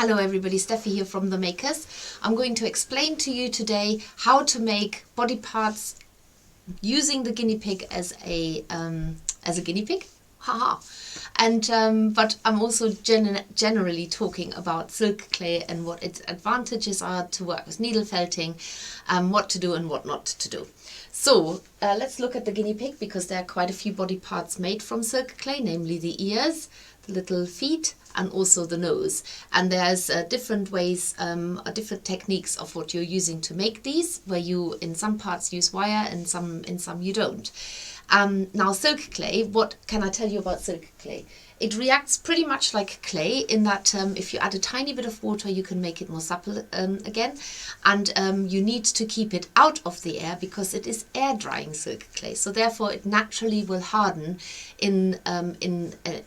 Hello everybody, Steffi here from The Makers. I'm going to explain to you today how to make body parts using the guinea pig as a guinea pig. Haha. And but I'm also generally talking about silk clay and what its advantages are to work with needle felting, what to do and what not to do. So let's look at the guinea pig, because there are quite a few body parts made from silk clay, namely the ears, the little feet, and also the nose. And there's different ways, different techniques of what you're using to make these, where you in some parts use wire and in some you don't. Now silk clay, what can I tell you about silk clay? It reacts pretty much like clay in that if you add a tiny bit of water you can make it more supple again, and you need to keep it out of the air because it is air drying silk clay, so therefore it naturally will harden in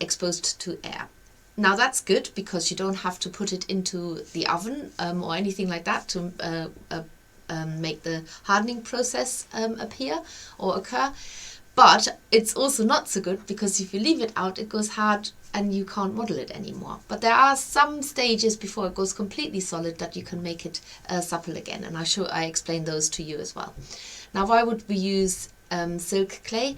exposed to air. Now that's good because you don't have to put it into the oven or anything like that to make the hardening process appear or occur. But it's also not so good because if you leave it out, it goes hard and you can't model it anymore. But there are some stages before it goes completely solid that you can make it supple again, and I explain those to you as well. Now, why would we use silk clay?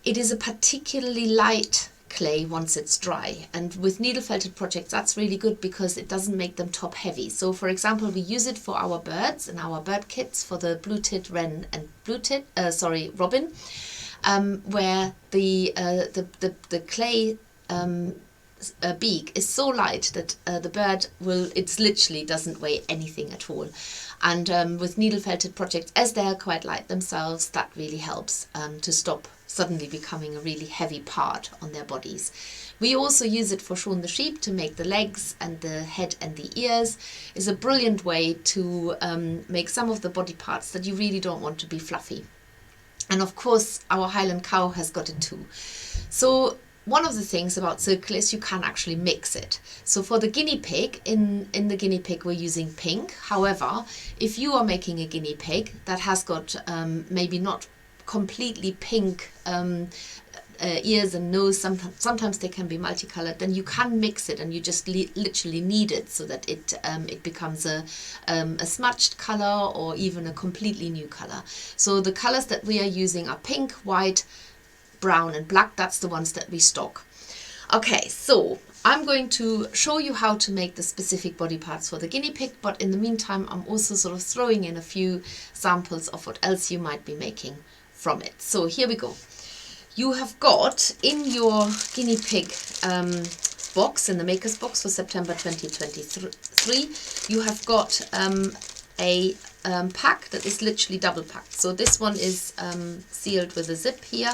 It is a particularly light clay once it's dry, and with needle felted projects that's really good because it doesn't make them top heavy. So for example, we use it for our birds and our bird kits, for the blue-tit wren and robin, where the clay beak is so light that the bird it literally doesn't weigh anything at all. And with needle felted projects, as they are quite light themselves, that really helps to stop suddenly becoming a really heavy part on their bodies. We also use it for Shaun the sheep to make the legs and the head and the ears. Is a brilliant way to make some of the body parts that you really don't want to be fluffy. And of course our Highland cow has got it too. So one of the things about silk clay is you can actually mix it. So for the guinea pig, in the guinea pig we're using pink. However, if you are making a guinea pig that has got maybe not completely pink ears and nose, sometimes they can be multicolored, then you can mix it and you just literally knead it so that it becomes a smudged color or even a completely new color. So the colors that we are using are pink, white, brown and black. That's the ones that we stock. Okay, so I'm going to show you how to make the specific body parts for the guinea pig, but in the meantime I'm also sort of throwing in a few samples of what else you might be making from it. So here we go. You have got in your guinea pig box, in the maker's box for September 2023, you have got a pack that is literally double packed. So this one is sealed with a zip here,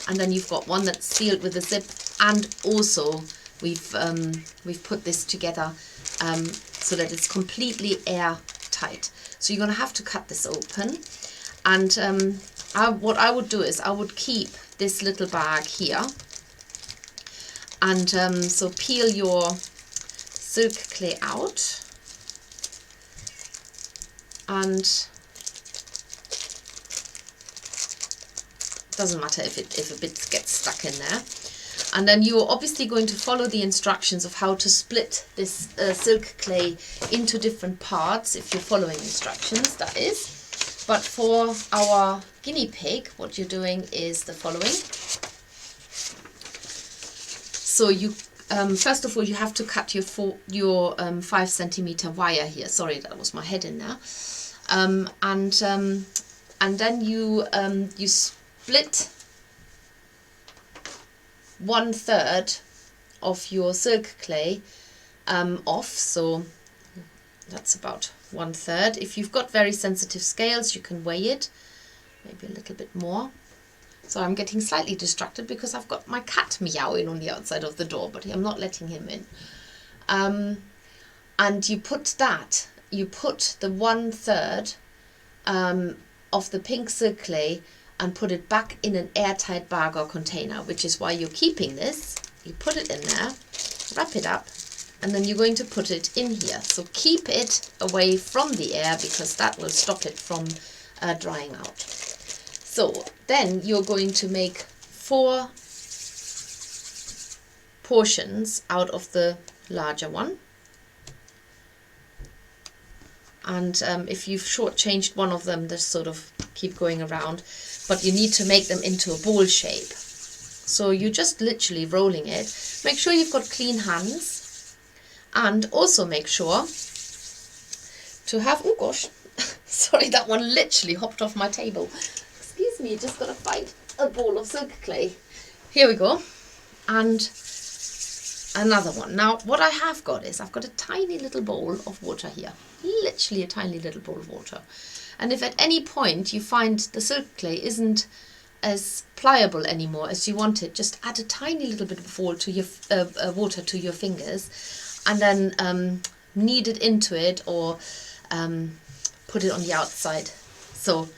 and then you've got one that's sealed with a zip, and also we've put this together so that it's completely airtight. So you're going to have to cut this open, and what I would do is I would keep this little bag here, and so peel your silk clay out, and it doesn't matter if a bit gets stuck in there. And then you're obviously going to follow the instructions of how to split this silk clay into different parts, if you're following instructions, that is. But for our guinea pig, what you're doing is the following. So you first of all you have to cut your 5 centimeter wire here. Sorry, that was my head in there. And then you split 1/3 of your silk clay off. So that's about 1/3. If you've got very sensitive scales, you can weigh it, maybe a little bit more. So I'm getting slightly distracted because I've got my cat meowing on the outside of the door, but I'm not letting him in. And you put the 1/3 of the pink silk clay and put it back in an airtight bag or container, which is why you're keeping this. You put it in there, wrap it up, and then you're going to put it in here. So keep it away from the air because that will stop it from drying out. So then you're going to make 4 portions out of the larger one. and if you've shortchanged one of them, they sort of keep going around. But you need to make them into a ball shape. So you're just literally rolling it. Make sure you've got clean hands, and also make sure to have, oh gosh, sorry, that one literally hopped off my table. Excuse me, just got to find a ball of silk clay. Here we go. And another one. Now what I have got is I've got a tiny little bowl of water here. Literally a tiny little bowl of water. And if at any point you find the silk clay isn't as pliable anymore as you want it, just add a tiny little bit of water to your fingers, and then knead it into it, or put it on the outside, so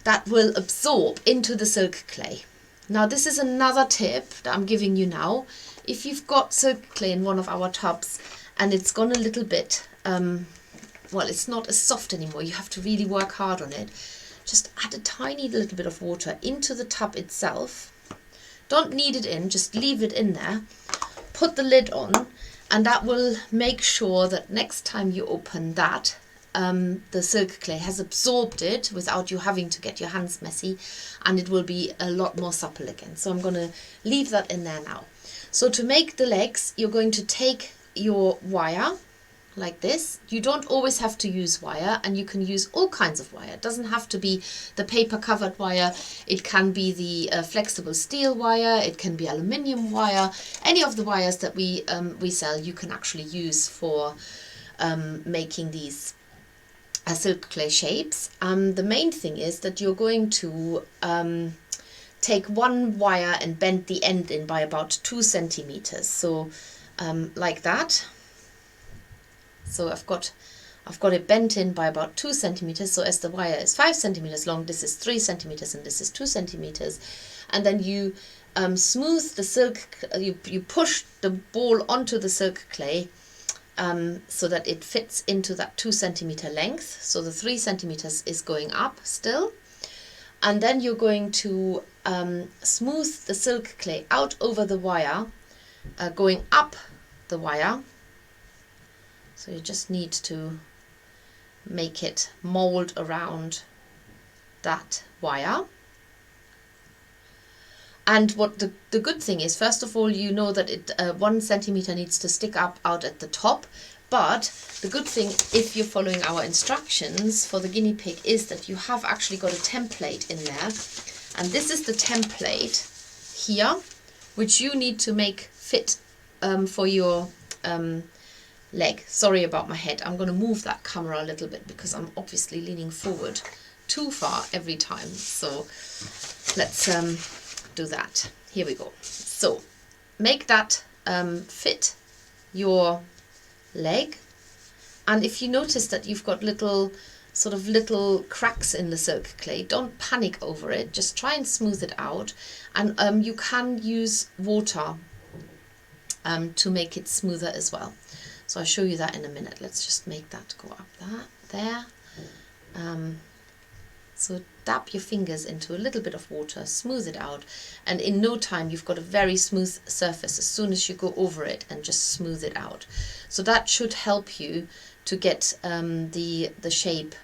that will absorb into the silk clay. Now this is another tip that I'm giving you now. If you've got silk clay in one of our tubs and it's gone a little bit, well, it's not as soft anymore, you have to really work hard on it, just add a tiny little bit of water into the tub itself. Don't knead it in, just leave it in there. Put the lid on, and that will make sure that next time you open that, the silk clay has absorbed it without you having to get your hands messy, and it will be a lot more supple again. So I'm going to leave that in there now. So to make the legs, you're going to take your wire like this. You don't always have to use wire, and you can use all kinds of wire. It doesn't have to be the paper covered wire. It can be the flexible steel wire, it can be aluminium wire. Any of the wires that we sell, you can actually use for making these silk clay shapes. The main thing is that you're going to take one wire and bend the end in by about 2 centimeters. So like that. So I've got it bent in by about 2 centimeters. So as the wire is 5 centimeters long, this is 3 centimeters and this is 2 centimeters. And then you smooth the silk, you push the ball onto the silk clay so that it fits into that 2 centimeter length. So the 3 centimeters is going up still. And then you're going to smooth the silk clay out over the wire, going up the wire. So you just need to make it mold around that wire. And what the good thing is, first of all, you know that it 1 centimeter needs to stick up out at the top. But the good thing, if you're following our instructions for the guinea pig, is that you have actually got a template in there. And this is the template here, which you need to make fit for your leg. Sorry about my head. I'm going to move that camera a little bit because I'm obviously leaning forward too far every time. So let's do that. Here we go. So make that fit your leg. And if you notice that you've got little cracks in the silk clay, don't panic over it. Just try and smooth it out. And you can use water to make it smoother as well. So I'll show you that in a minute. Let's just make that go up there. So dab your fingers into a little bit of water, smooth it out, and in no time you've got a very smooth surface as soon as you go over it and just smooth it out. So that should help you to get the shape.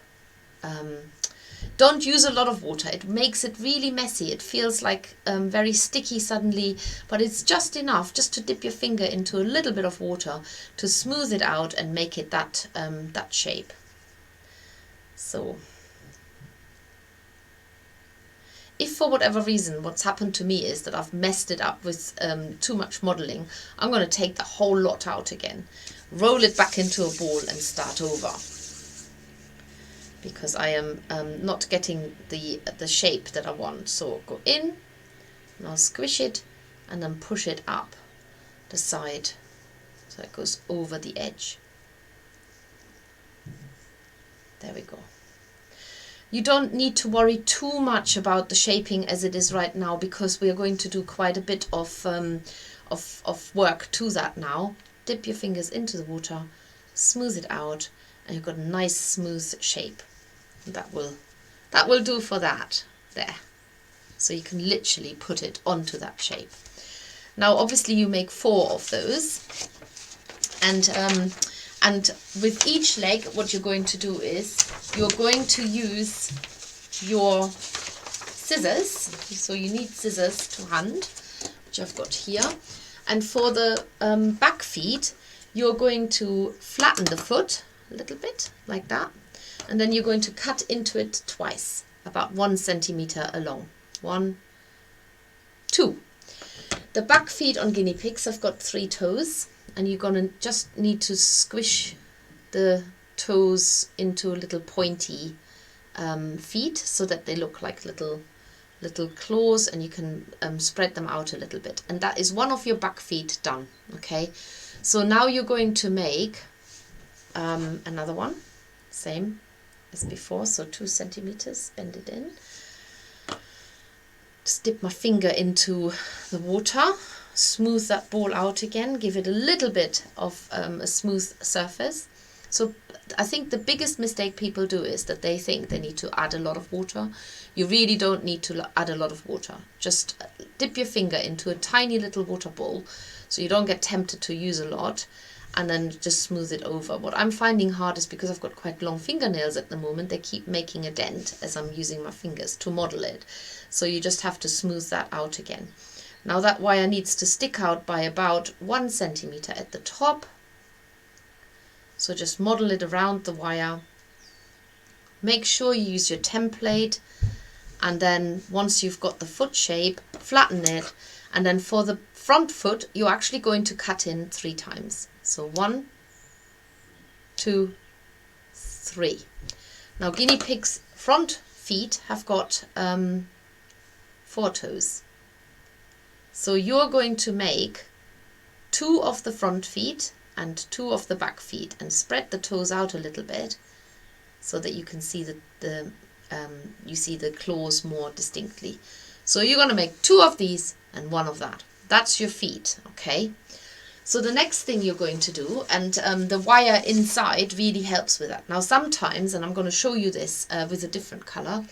Don't use a lot of water. It makes it really messy. It feels like very sticky suddenly, but it's just enough just to dip your finger into a little bit of water to smooth it out and make it that shape. So if for whatever reason what's happened to me is that I've messed it up with too much modelling, I'm going to take the whole lot out again, roll it back into a ball and start over. Because I am not getting the shape that I want. So go in, now squish it, and then push it up the side so it goes over the edge. There we go. You don't need to worry too much about the shaping as it is right now, because we are going to do quite a bit of work to that now. Dip your fingers into the water, smooth it out, and you've got a nice smooth shape. That will do for that there. So you can literally put it onto that shape. Now obviously you make 4 of those, and And with each leg, what you're going to do is you're going to use your scissors. So you need scissors to hand, which I've got here. And for the back feet, you're going to flatten the foot a little bit like that. And then you're going to cut into it twice, about 1 centimeter along. 1, 2. The back feet on guinea pigs have got 3 toes, and you're going to just need to squish the toes into little pointy feet so that they look like little claws, and you can spread them out a little bit. And that is one of your back feet done. Okay, so now you're going to make another one, same as before, so 2 centimeters, bend it in. Just dip my finger into the water, smooth that ball out again, give it a little bit of a smooth surface. So I think the biggest mistake people do is that they think they need to add a lot of water. You really don't need to add a lot of water. Just dip your finger into a tiny little water ball so you don't get tempted to use a lot, and then just smooth it over. What I'm finding hard is because I've got quite long fingernails at the moment, they keep making a dent as I'm using my fingers to model it. So you just have to smooth that out again. Now that wire needs to stick out by about 1 centimeter at the top. So just model it around the wire. Make sure you use your template, and then once you've got the foot shape, flatten it, and then for the front foot you're actually going to cut in 3 times. So 1, 2, 3. Now guinea pigs' front feet have got 4 toes. So you're going to make 2 of the front feet and 2 of the back feet, and spread the toes out a little bit so that you can see the claws more distinctly. So you're going to make 2 of these and 1 of that. That's your feet, okay? So the next thing you're going to do, and the wire inside really helps with that. Now sometimes, and I'm going to show you this with a different color,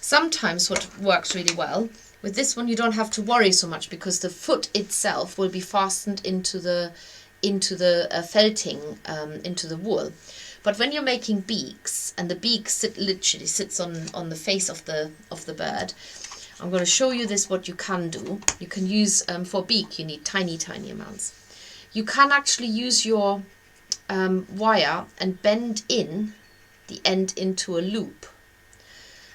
sometimes what works really well, with this one you don't have to worry so much because the foot itself will be fastened into the felting, into the wool. But when you're making beaks, and the beak literally sits on the face of the bird, I'm going to show you this, what you can do. You can use, for beak you need tiny amounts. You can actually use your wire and bend in the end into a loop.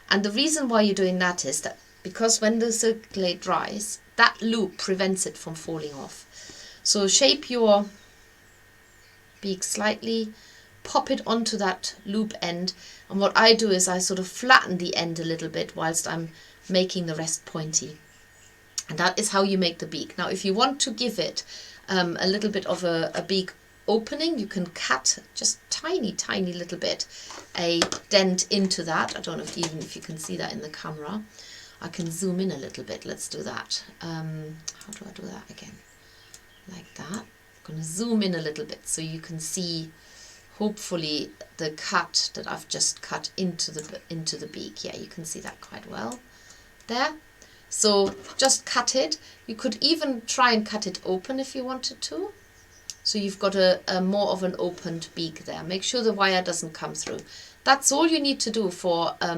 And the reason why you're doing that is that because when the silk clay dries, that loop prevents it from falling off. So shape your beak slightly, pop it onto that loop end, and what I do is I sort of flatten the end a little bit whilst I'm making the rest pointy. And that is how you make the beak. Now if you want to give it a little bit of a beak opening, you can cut just tiny little bit a dent into that. I don't know if you can see that in the camera. I can zoom in a little bit. Let's do that. How do I do that again? Like that. I'm going to zoom in a little bit so you can see hopefully the cut that I've just cut into the beak. Yeah, you can see that quite well there. So just cut it. You could even try and cut it open if you wanted to. So you've got a more of an opened beak there. Make sure the wire doesn't come through. That's all you need to do for a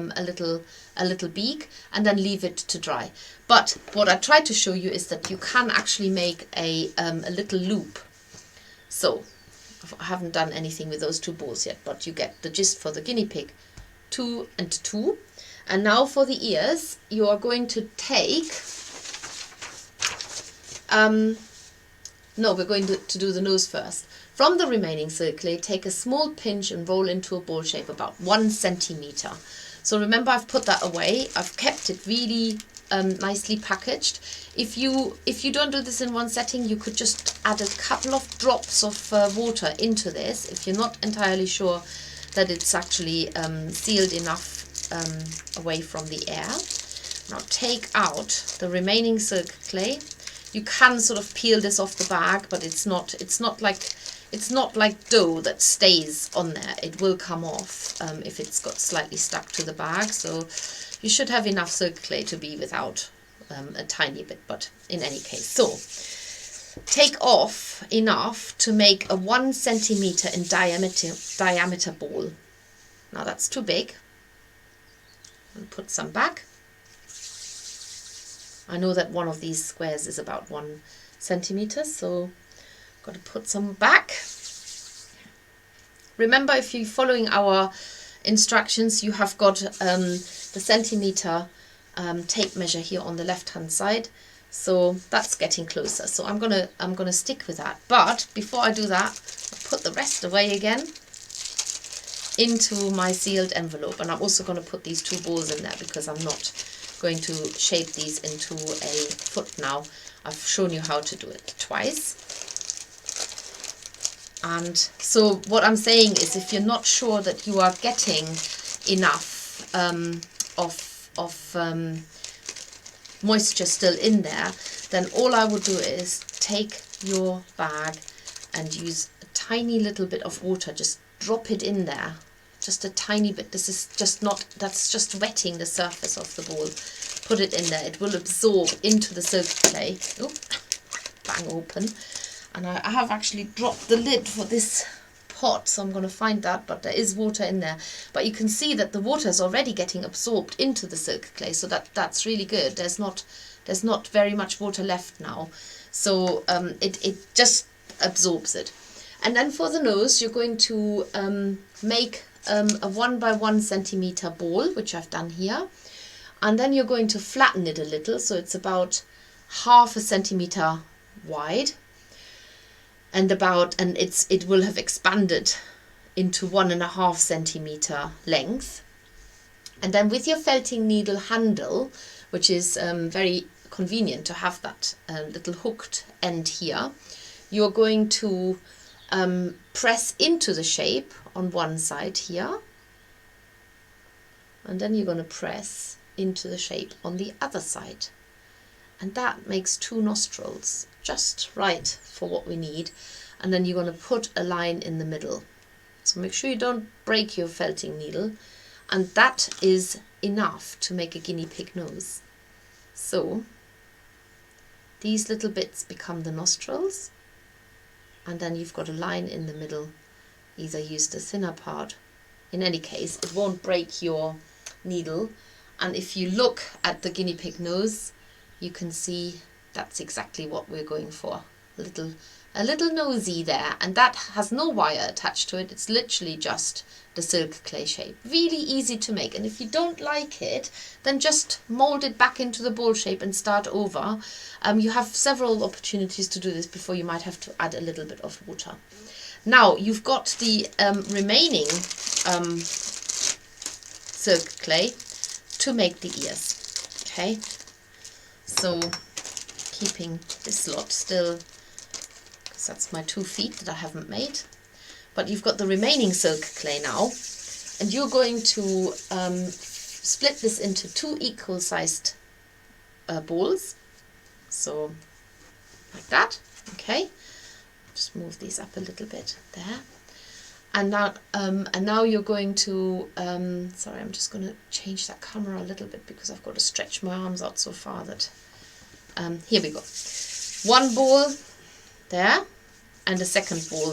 little beak, and then leave it to dry. But what I tried to show you is that you can actually make a little loop. So I haven't done anything with those 2 balls yet, but you get the gist for the guinea pig. 2 and 2. And now for the ears, you are going to take, no, we're going to do the nose first. From the remaining silk clay, take a small pinch and roll into a ball shape about 1 centimeter. So remember, I've put that away. I've kept it really nicely packaged. If you don't do this in one setting, you could just add a couple of drops of water into this if you're not entirely sure that it's actually sealed enough away from the air. Now take out the remaining silk clay. You can sort of peel this off the bag, but it's not like dough that stays on there. It will come off if it's got slightly stuck to the bag. So you should have enough silk clay to be without a tiny bit, but in any case. So take off enough to make a 1 centimeter in diameter ball. Now that's too big. I'll put some back. I know that one of these squares is about 1 centimeter, so I've got to put some back. Remember, if you're following our instructions, you have got the centimeter tape measure here on the left hand side, so that's getting closer. So I'm gonna stick with that. But before I do that, I'll put the rest away again into my sealed envelope, and I'm also going to put these 2 balls in there because I'm not going to shape these into a foot now. I've shown you how to do it twice. And so what I'm saying is, if you're not sure that you are getting enough of moisture still in there, then all I would do is take your bag and use a tiny little bit of water. Just drop it in there, just a tiny bit. This is just not, that's just wetting the surface of the ball. Put it in there. It will absorb into the silk clay. Oh, bang open. And I have actually dropped the lid for this pot, so I'm going to find that, but there is water in there. But you can see that the water is already getting absorbed into the silk clay, so that's really good. There's not very much water left now, so it just absorbs it. And then for the nose, you're going to make a 1 by 1 centimeter ball, which I've done here, and then you're going to flatten it a little, so it's about 1/2 centimeter wide. And it will have expanded into 1.5 centimeter length. And then with your felting needle handle, which is very convenient to have that little hooked end here, you're going to press into the shape on one side here, and then you're going to press into the shape on the other side. And that makes 2 nostrils, just right for what we need. And then you're going to put a line in the middle. So make sure you don't break your felting needle. And that is enough to make a guinea pig nose. So these little bits become the nostrils. And then you've got a line in the middle. Either use the thinner part. In any case, it won't break your needle. And if you look at the guinea pig nose, you can see that's exactly what we're going for. A little nosy there, and that has no wire attached to it. It's literally just the silk clay shape. Really easy to make, and if you don't like it, then just mold it back into the ball shape and start over. You have several opportunities to do this before you might have to add a little bit of water. Now you've got the remaining silk clay to make the ears. Okay. So keeping this lot still, because that's my 2 feet that I haven't made. But you've got the remaining silk clay now, and you're going to split this into 2 equal sized balls. So like that. Okay. Just move these up a little bit there. And now you're going to, sorry, I'm just going to change that camera a little bit because I've got to stretch my arms out so far that, here we go. 1 ball there and a second ball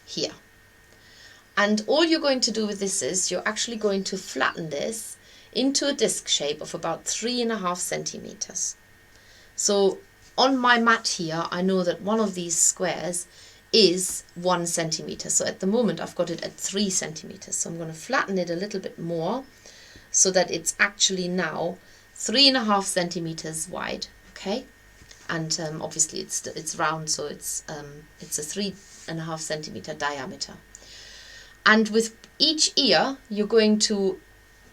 here. And all you're going to do with this is you're actually going to flatten this into a disc shape of about 3.5 centimeters. So on my mat here, I know that one of these squares is 1 centimeter. So at the moment I've got it at 3 centimeters. So I'm going to flatten it a little bit more so that it's actually now 3.5 centimeters wide. Okay, and obviously it's round, so it's a 3.5 centimeter diameter. And with each ear, you're going to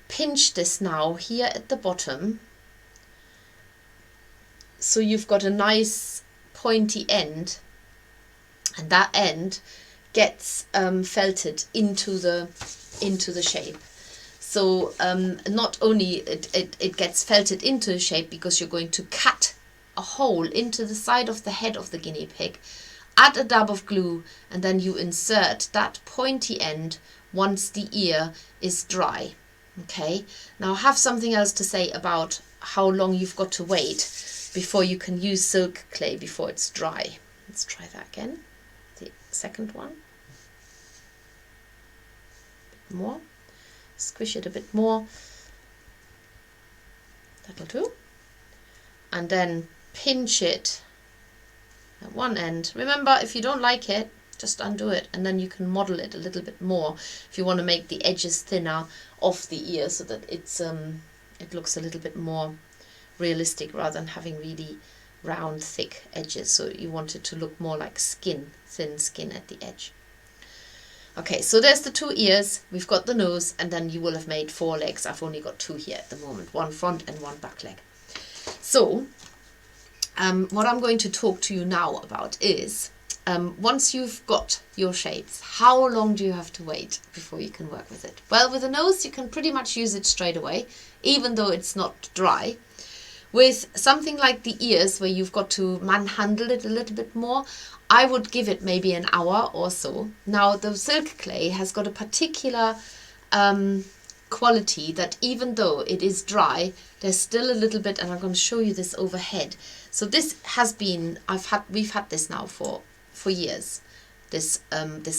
pinch this now here at the bottom. So you've got a nice pointy end, and that end gets felted into the shape. So not only it gets felted into the shape because you're going to cut a hole into the side of the head of the guinea pig, add a dab of glue, and then you insert that pointy end once the ear is dry. Okay, now I have something else to say about how long you've got to wait. before you can use silk clay, before it's dry. Let's try that again. The second one. A bit more. Squish it a bit more. That'll do. And then pinch it at one end. Remember, if you don't like it, just undo it, and then you can model it a little bit more if you want to make the edges thinner of the ear, so that it's it looks a little bit more realistic rather than having really round, thick edges. So you want it to look more like skin, thin skin at the edge. Okay, so there's the 2 ears, we've got the nose, and then you will have made 4 legs. I've only got 2 here at the moment, 1 front and 1 back leg. So what I'm going to talk to you now about is, once you've got your shapes, how long do you have to wait before you can work with it? Well, with the nose, you can pretty much use it straight away, even though it's not dry. With something like the ears, where you've got to manhandle it a little bit more, I would give it maybe an hour or so. Now, the silk clay has got a particular quality that even though it is dry, there's still a little bit, and I'm going to show you this overhead. So this has been, we've had this now for years, this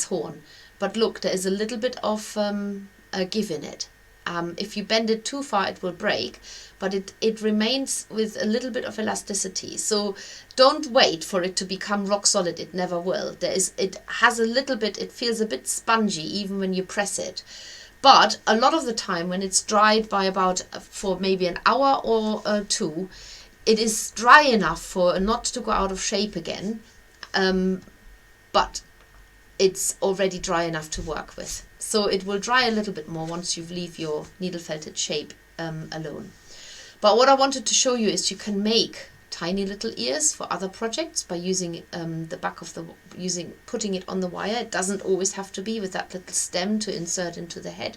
horn. But look, there is a little bit of a give in it. If you bend it too far, it will break, but it remains with a little bit of elasticity. So don't wait for it to become rock solid. It never will. It has a little bit, it feels a bit spongy even when you press it. But a lot of the time, when it's dried by for maybe an hour or 2, it is dry enough for a knot to go out of shape again, but it's already dry enough to work with. So it will dry a little bit more once you leave your needle felted shape alone. But what I wanted to show you is you can make tiny little ears for other projects by using the back of putting it on the wire. It doesn't always have to be with that little stem to insert into the head.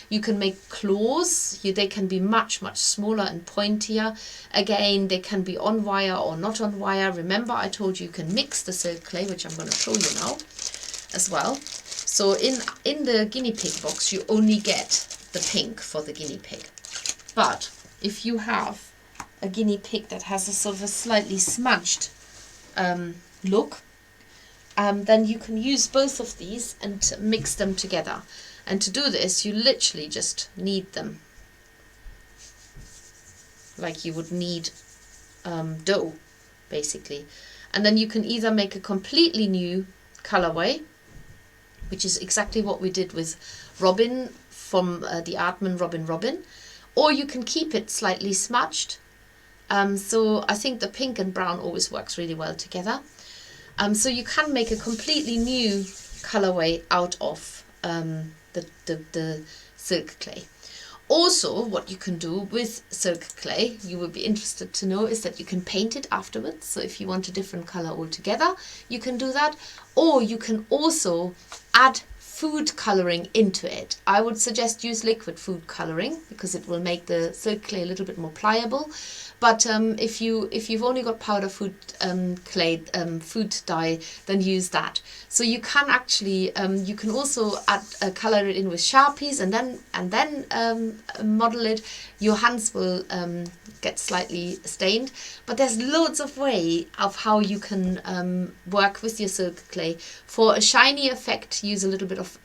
You can make claws. They can be much, much smaller and pointier. Again, they can be on wire or not on wire. Remember, I told you can mix the silk clay, which I'm going to show you now as well. So in the guinea pig box, you only get the pink for the guinea pig. But if you have a guinea pig that has a sort of a slightly smudged look, then you can use both of these and mix them together. And to do this, you literally just knead them like you would knead dough, basically. And then you can either make a completely new colorway, which is exactly what we did with Robin from the Artman Robin, or you can keep it slightly smudged. So I think the pink and brown always works really well together. So you can make a completely new colorway out of the silk clay. Also, what you can do with silk clay, you will be interested to know, is that you can paint it afterwards. So if you want a different color altogether, you can do that. Or you can also add food coloring into it. I would suggest use liquid food coloring because it will make the silk clay a little bit more pliable. But if you've only got powder food clay food dye, then use that. So you can actually you can also add color it in with Sharpies and then model it. Your hands will get slightly stained, but there's loads of way of how you can work with your silk clay. For a shiny effect, use a little bit of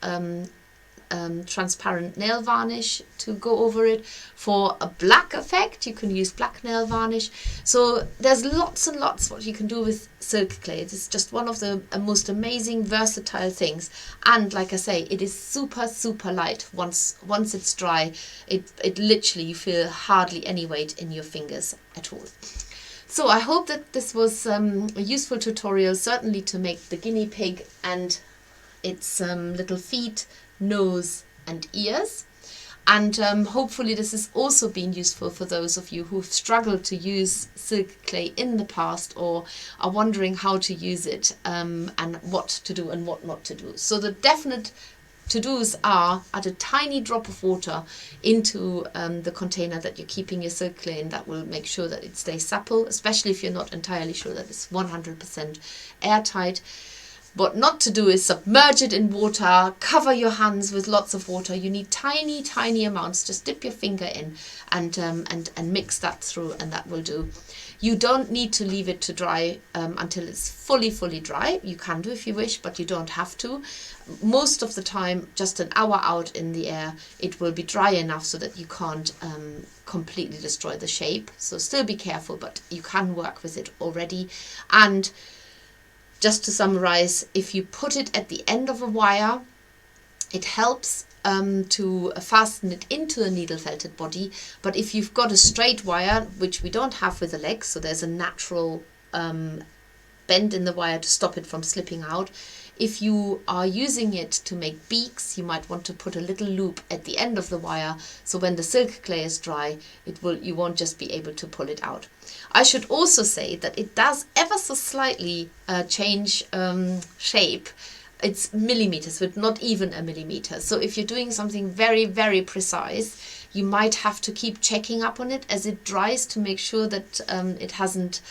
transparent nail varnish to go over it. For a black effect, you can use black nail varnish. So there's lots and lots what you can do with silk clay. It's just one of the most amazing versatile things, and like I say, it is super light. Once it's dry, it literally, you feel hardly any weight in your fingers at all. So I hope that this was a useful tutorial, certainly to make the guinea pig and its little feet, nose and ears. And hopefully this has also been useful for those of you who've struggled to use silk clay in the past, or are wondering how to use it and what to do and what not to do. So the definite to-dos are add a tiny drop of water into the container that you're keeping your silk clay in. That will make sure that it stays supple, especially if you're not entirely sure that it's 100% airtight. what not to do is submerge it in water, cover your hands with lots of water. You need tiny, tiny amounts. Just dip your finger in and mix that through, and that will do. You don't need to leave it to dry until it's fully dry. You can do if you wish, but you don't have to. Most of the time, just an hour out in the air, it will be dry enough so that you can't completely destroy the shape. So still be careful, but you can work with it already. And just to summarize, if you put it at the end of a wire, it helps to fasten it into a needle felted body. But if you've got a straight wire, which we don't have with the legs, so there's a natural bend in the wire to stop it from slipping out. If you are using it to make beaks, you might want to put a little loop at the end of the wire, so when the silk clay is dry, you won't just be able to pull it out. I should also say that it does ever so slightly change shape. It's millimeters, but not even a millimeter. So if you're doing something very, very precise, you might have to keep checking up on it as it dries to make sure that it hasn't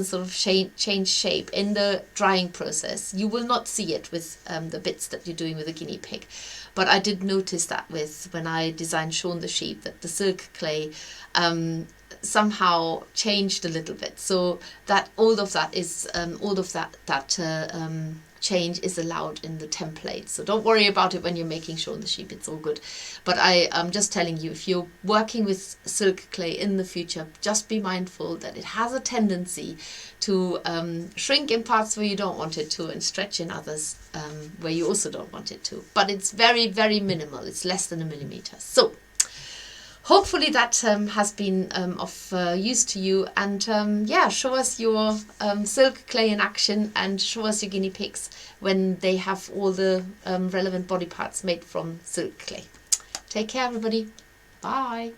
sort of changed shape in the drying process. You will not see it with the bits that you're doing with a guinea pig. But I did notice that when I designed Shaun the sheep, that the silk clay somehow changed a little bit. So that all of that change is allowed in the template. So don't worry about it when you're making Shaun the sheep, it's all good. But I'm just telling you, if you're working with silk clay in the future, just be mindful that it has a tendency to shrink in parts where you don't want it to and stretch in others where you also don't want it to. But it's very, very minimal. It's less than a millimeter. So hopefully that has been of use to you, and yeah, show us your silk clay in action, and show us your guinea pigs when they have all the relevant body parts made from silk clay. Take care, everybody. Bye.